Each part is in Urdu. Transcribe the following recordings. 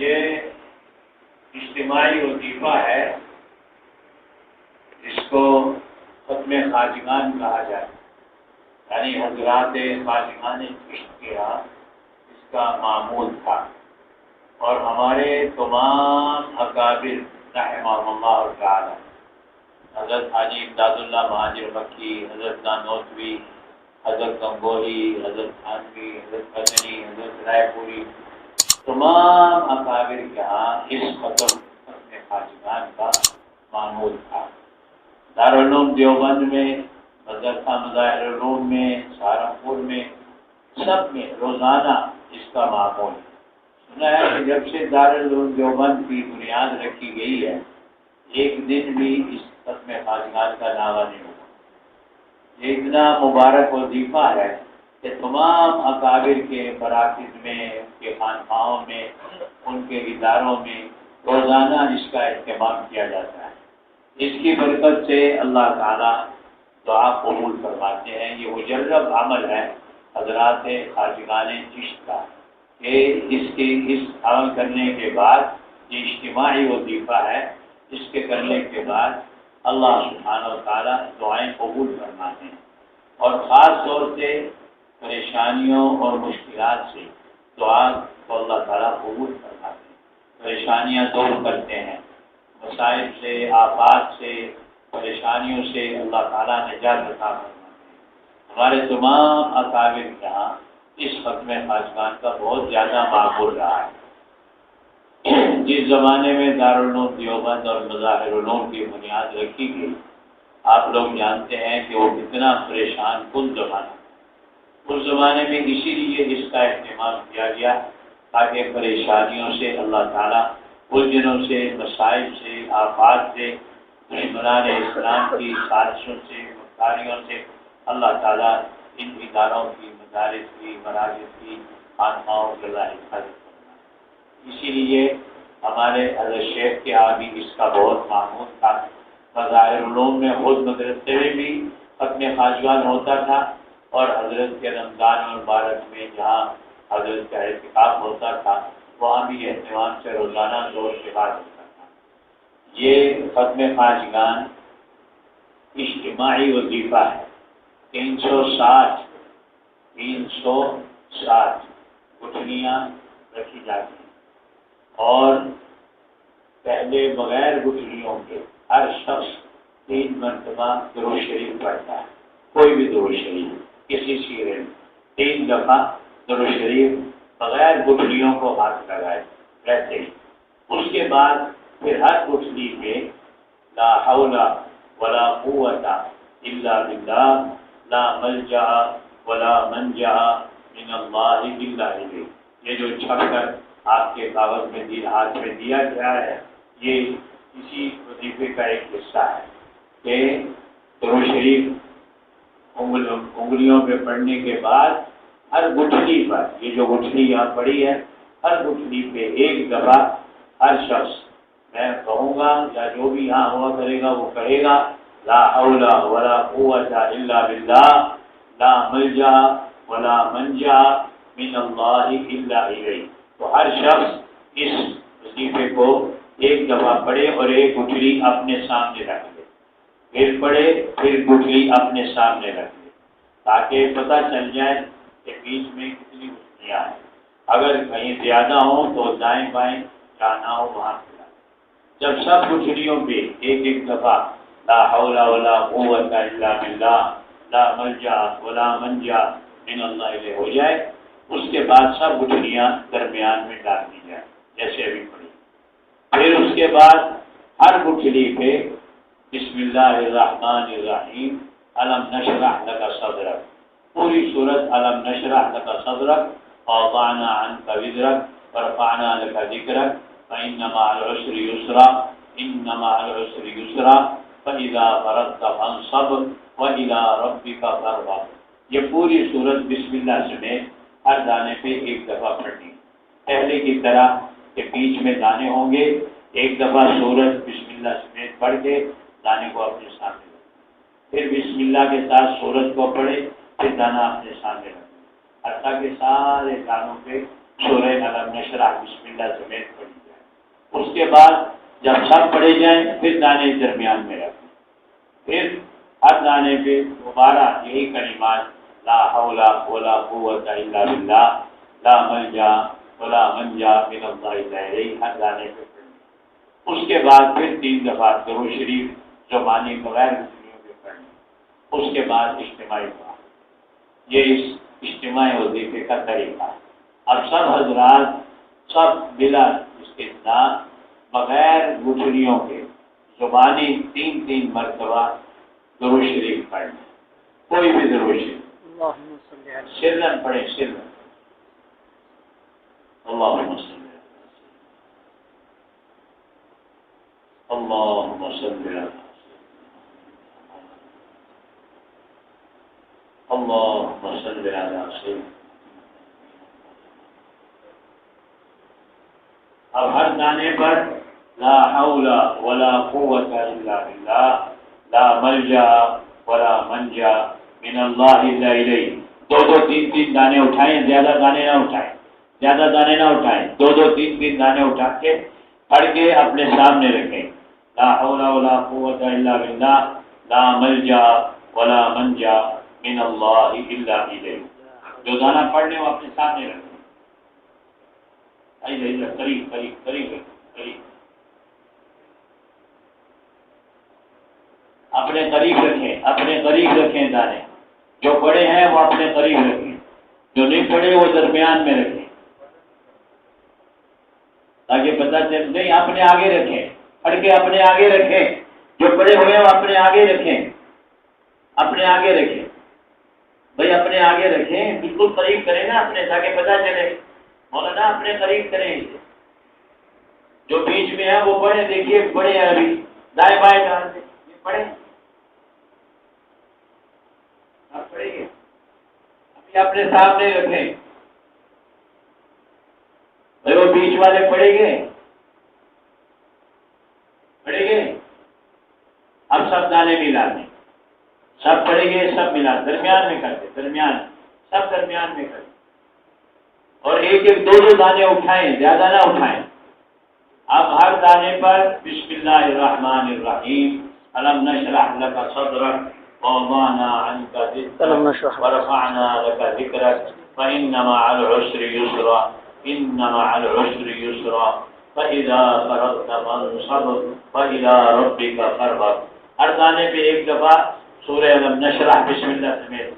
یہ اجتماعی وظیفہ ہے، اس کو ختم خواجگان کہا جاتا ہے، یعنی حضرات خواجگان چشت کے ہاں اس کا معمول تھا، اور ہمارے تمام اکابر رحمہم اللہ تعالی، حضرت حاجی امداد اللہ مہاجر مکی، حضرت نانوتوی، حضرت گنگوہی، حضرت تھانوی، حضرت مدنی، حضرت رائے پوری، تمام اکابر کے ہاں اس ختم خواجگان کا معمول تھا۔ دارالعلوم دیوبند میں، مدرسہ مظاہر العلوم میں، سہارنپور میں، سب میں روزانہ اس کا معمول ہے۔ سنا ہے کہ جب سے دارالعلوم دیوبند کی بنیاد رکھی گئی ہے، ایک دن بھی اس ختم خواجگان کا دعویٰ نہیں ہوا۔ یہ اتنا مبارک وظیفہ ہے کہ تمام اکابر کے مراکز میں، ان کے خانقاہوں میں، ان کے اداروں میں روزانہ اس کا اہتمام کیا جاتا ہے۔ اس کی برکت سے اللہ تعالیٰ دعا قبول فرماتے ہیں۔ یہ مجرب عمل ہے حضرات خواجگان چشت کا، کہ اس عمل کرنے کے بعد، یہ اجتماعی وظیفہ ہے، اس کے کرنے کے بعد اللہ سبحانہ و تعالیٰ دعائیں قبول فرماتے ہیں، اور خاص طور سے پریشانیوں اور مشکلات سے دعا کو اللہ تعالیٰ قبول فرماتے ہیں، پریشانیاں دور کرتے ہیں، مسائل سے، آفات سے، پریشانیوں سے اللہ تعالیٰ نجات عطا فرماتے ہیں۔ ہمارے تمام اکابر کے یہاں اس ختم خواجگان کا بہت زیادہ معمول رہا ہے۔ جس زمانے میں دارالعلوم دیوبند اور مظاہر العلوم کی بنیاد رکھی گئی، آپ لوگ جانتے ہیں کہ وہ کتنا پریشان کن زمانہ تھا۔ اس زمانے میں اسی لیے اس کا اہتمام کیا گیا تاکہ پریشانیوں سے اللہ تعالیٰ، الجھنوں سے، مسائل سے، آفات سے، دشمنان اسلام کی سازشوں سے، مکاریوں سے اللہ تعالیٰ ان اداروں کی، مدارس کی، مراکز کی، خانقاہوں کی اللہ حفاظت کرنا۔ اسی لیے ہمارے حضرت شیخ کے یہاں بھی اس کا بہت معمول تھا۔ مظاہر العلوم میں خود مدرسے میں بھی ختم خواجگان ہوتا تھا، اور حضرت کے رمضان المبارک میں جہاں حضرت کا اعتکاف ہوتا تھا، وہاں بھی اہتمام سے روزانہ زور کے بعد ہوتا تھا۔ یہ ختم خواجگان اجتماعی وظیفہ ہے۔ 360 گٹھلیاں رکھی جاتی ہیں، اور پہلے بغیر گٹھلیوں کے ہر شخص 3 مرتبہ درود شریف پڑھتا ہے، کوئی بھی درود شریف کسی سیرے میں 3 دفعہ درود شریف بغیر گٹھلیوں کو ہاتھ لگائے رہتے ہیں۔ اس کے بعد پھر ہر گٹھلی پہ لا حول ولا قوت الا باللہ، لا ملجا ولا منجا من اللہ الا الیہ، یہ جو چھپ کر آپ کے کاغذ میں ہاتھ میں دیا گیا ہے، یہ اسی وظیفے کا ایک حصہ ہے کہ درود شریف انگلیوں پہ پڑھنے کے بعد ہر گٹھلی پر، یہ جو گٹھلی یہاں پڑی ہے، ہر گٹھلی پہ ایک دفعہ ہر شخص، میں کہوں گا یا جو بھی یہاں ہوا کرے گا وہ کہے گا لا حول ولا قوت الا باللہ، لا ملجا ولا منجا من اللہ الا الیہ۔ تو ہر شخص اس وظیفے کو ایک دفعہ پڑھے اور ایک گٹھلی اپنے سامنے رکھ لے، پھر پڑھے، پھر گٹھلی اپنے سامنے رکھ لے، تاکہ پتہ چل جائے کہ بیچ میں کتنی گٹھلیاں ہیں۔ اگر کہیں زیادہ ہوں تو دائیں بائیں جانا ہو وہاں پہ۔ جب سب گٹھلیوں پہ ایک ایک دفعہ لا حول ولا قوت الا باللہ، لا ملجا ولا منجا من اللہ الیہ ہو جائے، اس کے بعد سب گٹھلیاں درمیان میں ڈال دی جائے جیسے ابھی پڑھی۔ پھر اس کے بعد ہر گٹھلی پہ بسم اللہ الرحمن الرحیم، الم نشرح لک صدرک، پوری سورت الم نشرح لک صدرک، ووضعنا عنک وزرک، ورفعنا لک ذکرک، فإن مع العسر یسرا، إن مع العسر یسرا، فإذا فرغت فانصب وإلى ربك فارغب۔ یہ پوری سورت بسم اللہ سمیت ہر دانے پہ ایک دفعہ پڑھنی، پہلے کی طرح کہ بیچ میں دانے ہوں گے، ایک دفعہ سورت بسم اللہ سمیت پڑھ کے دانے کو اپنے سامنے رکھیں، پھر بسم اللہ کے ساتھ سورت کو پڑھے، پھر دانا اپنے سامنے رکھیں، حتیٰ کہ سارے دانوں پہ سورہ علم نشرح بسم اللہ سمیت پڑھی جائے. اس کے بعد جب سب پڑھے جائیں پھر دانے درمیان میں رکھیں. پھر ہر دانے پہ دوبارہ یہی کلمات لا حول ولا قوت الا باللہ لا ملجا ولا منجا من اللہ الا الیہ ہر دانے پہ پڑھیں. اس کے بعد پھر 3 دفعہ درود شریف زبانی بغیر مسلموں کے پڑھیں. اس کے بعد اجتماعی دعا. یہ اس اجتماعی وظیفے کا طریقہ ہے. اب سب حضرات سب بلا استثناء بغیر گٹھلیوں کے زبانی 3 مرتبہ درود شریف پڑھیں. کوئی بھی درود شریف سرن پڑھیں. سرن اللہم صلی اللہم صلی اللہم صلی علی سیدنا. اب ہر دانے پر لا حول ولا قوت الا باللہ لا ملجا ولا منجا من اللہ الا الیہ. 2 3 دانے اٹھائیں. زیادہ دانے نہ اٹھائیں. 2 3 دانے اٹھا کے پڑھ کے اپنے سامنے رکھیں. لا حول ولا قوت الا باللہ لا ملجا ولا منجا من اللہ الا الیہ. جو دانا پڑھنے وہ اپنے سامنے رکھیں. قریب اپنے قریب رکھیں. دانے جو پڑے ہیں وہ اپنے قریب رکھیں. جو نہیں پڑے وہ درمیان میں رکھیں تاکہ پتہ چل. نہیں اپنے آگے رکھیں. پڑھ کے اپنے آگے رکھیں. جو پڑے ہوئے ہیں وہ اپنے آگے رکھیں. بھائی اپنے آگے رکھیں. بالکل قریب کریں نا اپنے تاکہ پتہ چلے. مولانا اپنے قریب کریں. جو بیچ میں ہے وہ پڑھے. دیکھیے پڑھے ہیں ابھی دائیں بائیں جان سے یہ پڑھے. آپ پڑھیں گے ابھی اپنے سامنے رکھیں. بھائی وہ بیچ والے پڑھیں گے. اب سب دانے ملا دیں. سب پڑھیں گے. سب ملا درمیان میں کرتے. سب درمیان میں کرتے. اور 1 دانے اٹھائیں. زیادہ نہ اٹھائیں. اب ہر دانے پر بسم اللہ الرحمن الرحیم الم نشرح لک صدرک ووضعنا عنک ذکرک ورفعنا لک ذکرک فإن مع العسر یسرا إن مع العسر یسرا فإذا فرغت فانصب وإلى ربک فارغب. ہر دانے پہ 1 دفعہ سورہ الم نشرح بسم اللہ سمیت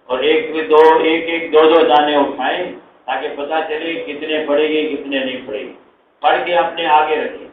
اور 2 دانے اٹھائیں تاکہ پتہ چلے کتنے پڑھے گے کتنے نہیں پڑھے گے. پڑھ کے اپنے آگے رکھیں.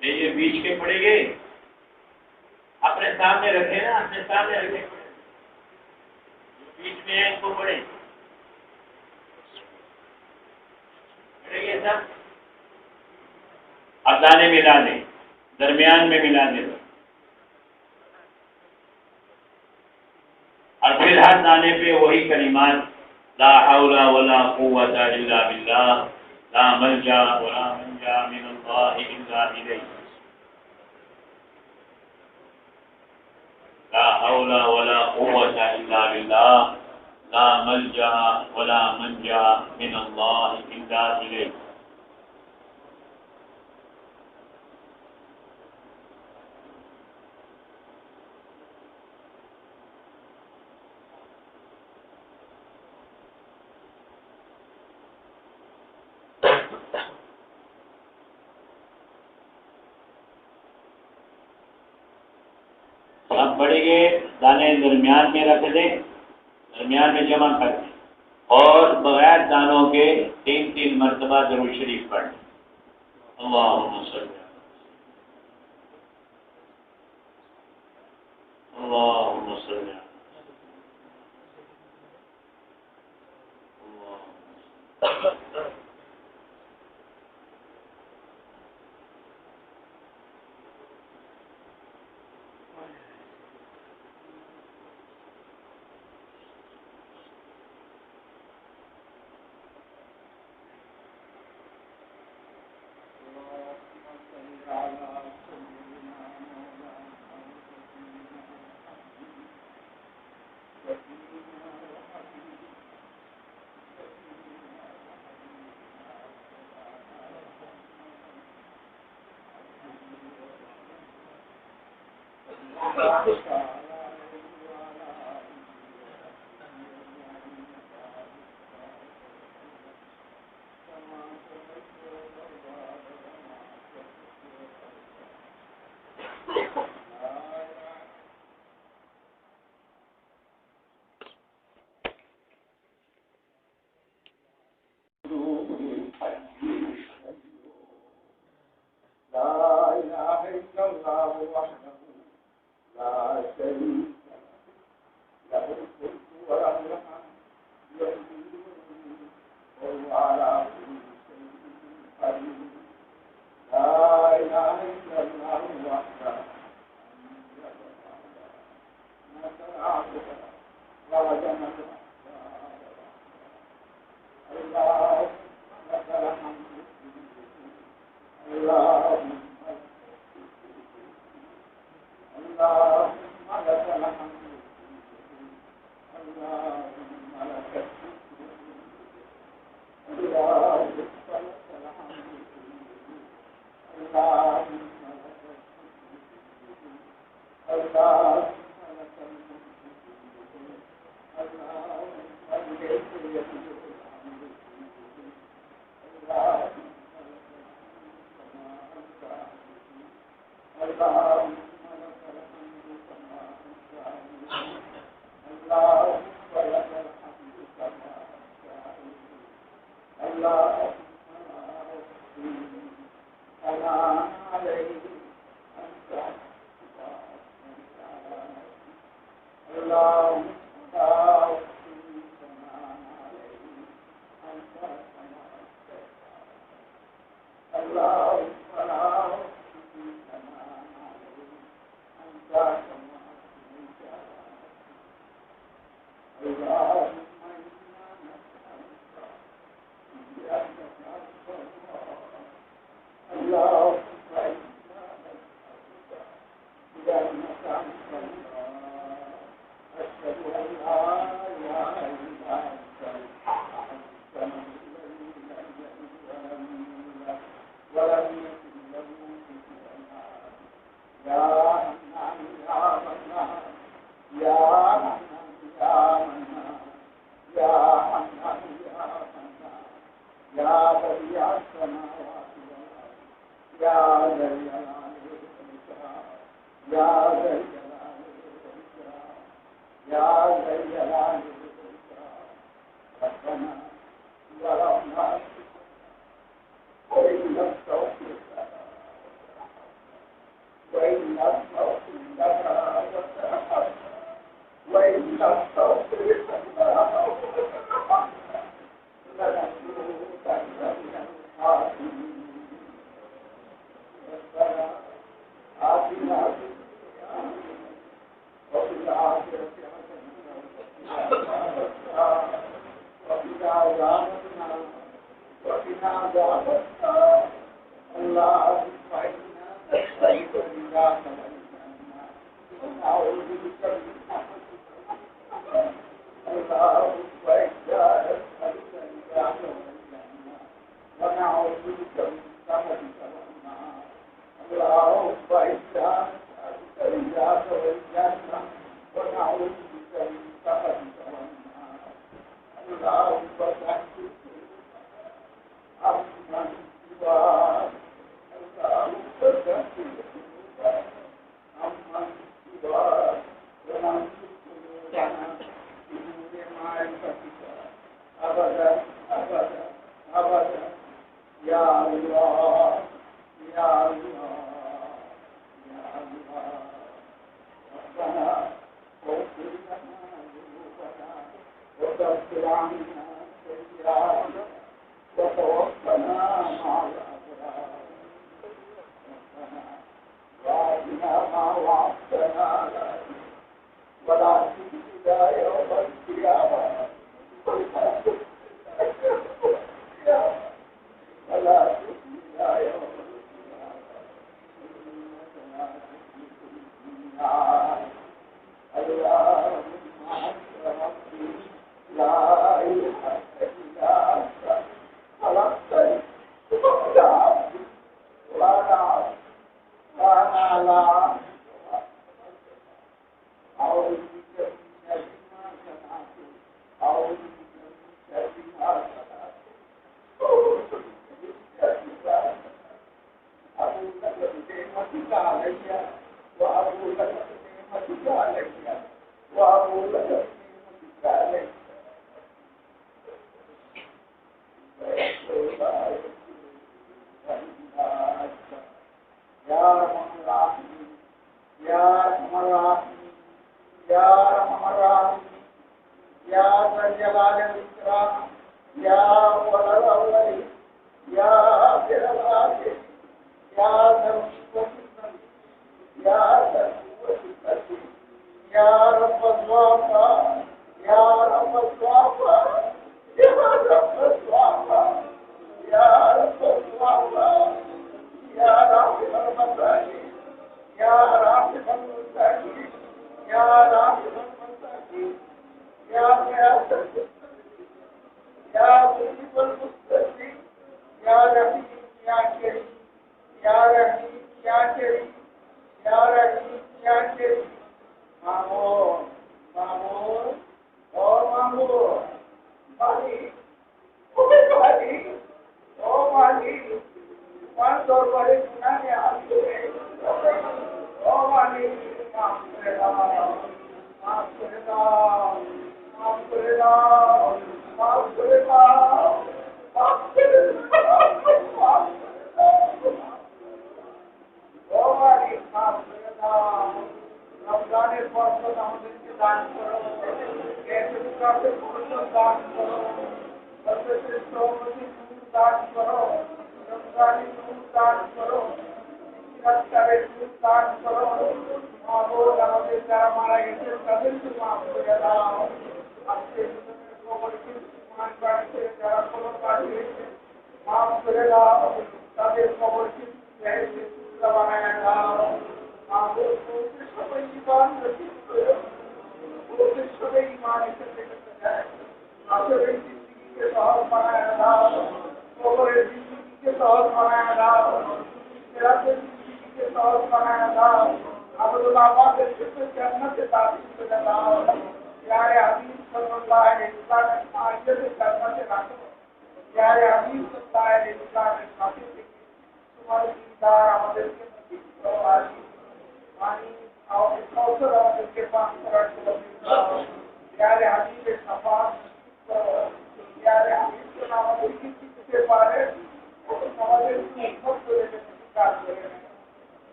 یہ بیچ کے پڑے گے. اپنے سامنے رکھے نا. اپنے سامنے رکھے. بیچ میں ہے ان کو پڑے گے سب. اب دانے ملا دیں. درمیان میں ملا دیں. اور پھر ہر دانے پہ وہی کلمات لا حول ولا قوت الا باللہ لا ملجا ولا منجا من اللہ الا الیہ. لا حول ولا قوت الا باللہ لا ملجا ولا منجا من اللہ الا الیہ. اب پڑھیں گے. دانے درمیان میں رکھ دیں. درمیان میں جمع کر دیں اور بغیر دانوں کے 3 مرتبہ درود شریف پڑھ لیں. اللهم صل اللهم صل